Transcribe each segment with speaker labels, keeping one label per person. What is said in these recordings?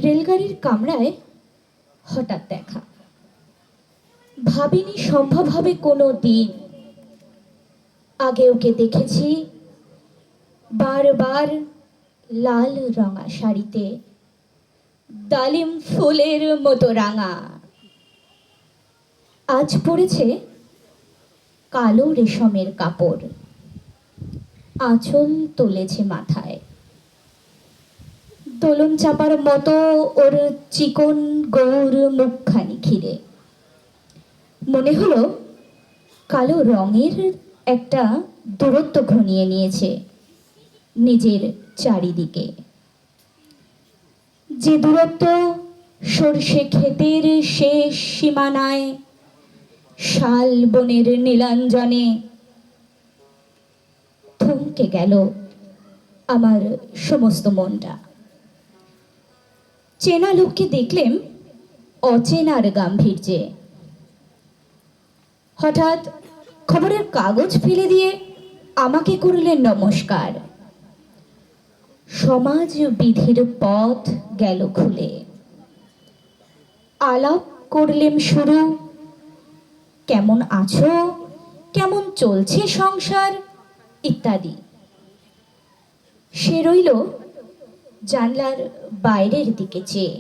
Speaker 1: রেলগাড়ির কামরায় হঠাৎ দেখা, ভাবিনি সম্ভব হবে কোনো দিন। আগে ওকে দেখেছি বারবার লাল রঙা শাড়িতে, ডালিম ফুলের মতো রাঙা। আজ পড়েছে কালো রেশমের কাপড়, আঁচল তুলেছে মাথায়। দোলন চাপার মতো ওর চিকন গৌর মুখখানি ঘিরে। মনে হলো কালো রঙের একটা দূরত্ব ঘনিয়ে নিয়েছে নিজের চারিদিকে, যে দূরত্ব সর্ষে ক্ষেতের শেষ সীমানায়, শাল বনের নীলাঞ্জনে। থমকে গেল আমার সমস্ত মনটা। চেনা লোককে দেখলেম অচেনার গাম্ভীর্যে। হঠাৎ খবরের কাগজ ফেলে দিয়ে আমাকে করলেন নমস্কার। সমাজ বিধির পথ গেল খুলে। আলাপ করলেম শুরু, কেমন আছো, কেমন চলছে সংসার ইত্যাদি। সে রইল জানলার বাইরের দিকে চেয়ে,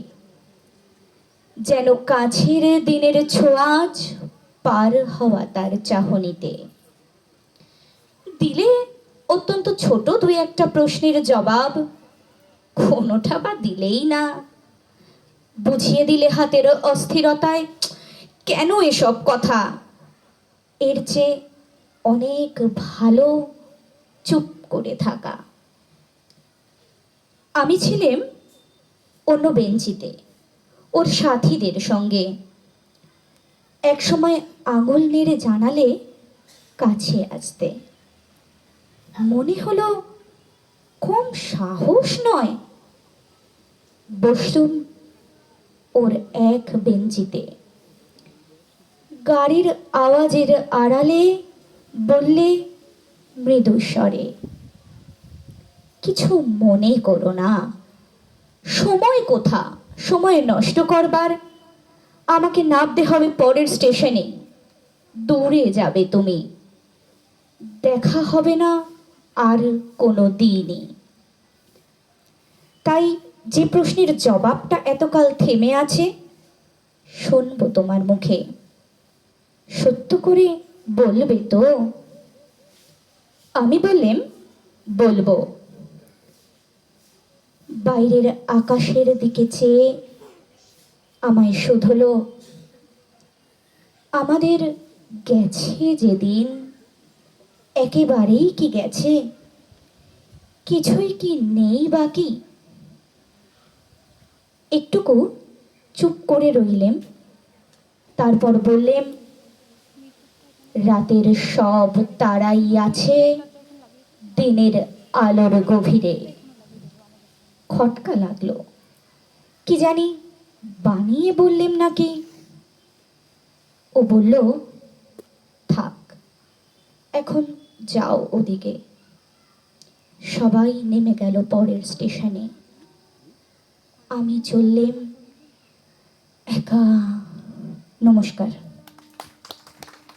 Speaker 1: যেন কাছের দিনের ছোঁয়াচ পার হওয়া তার চাহনিতে। দিলে অত্যন্ত ছোট দুই একটা প্রশ্নের জবাব, কোনোটা বা দিলেই না। বুঝিয়ে দিলে হাতের অস্থিরতায়, কেন এসব কথা। এর চেয়ে অনেক ভালো চুপ করে থাকা। আমি ছিলাম অন্য বেঞ্চিতে ওর সাথীদের সঙ্গে। একসময় আঙুল নেড়ে জানালে কাছে আসতে। মনে হলো কম সাহস নয়। বসলুম ওর এক বেঞ্চিতে। গাড়ির আওয়াজের আড়ালে বললে মৃদু স্বরে, কিছু মনে করো না। সময় কোথা সময় নষ্ট করবার। আমাকে নামতে হবে পরের স্টেশনে। দৌড়ে যাবে তুমি, দেখা হবে না আর কোনো দিনই। তাই যে প্রশ্নের জবাবটা এতকাল থেমে আছে, শুনবো তোমার মুখে। সত্য করে বলবে তো? আমি বললাম বলবো। বাইরের আকাশের দিকে চেয়ে আমায় শুধলো, আমাদের গেছে যেদিন একেবারেই কি গেছে, কিছুই কি নেই বাকি। একটুকু চুপ করে রইলেম, তারপর বললেম, রাতের সব তারাই আছে দিনের আলোর গভীরে। খটকা লাগলো, কি জানি বানিয়ে বললেম নাকি। ও বলল, থাক এখন যাও ওদিকে। সবাই নেমে গেল পরের স্টেশনে। আমি চললেম একা। নমস্কার।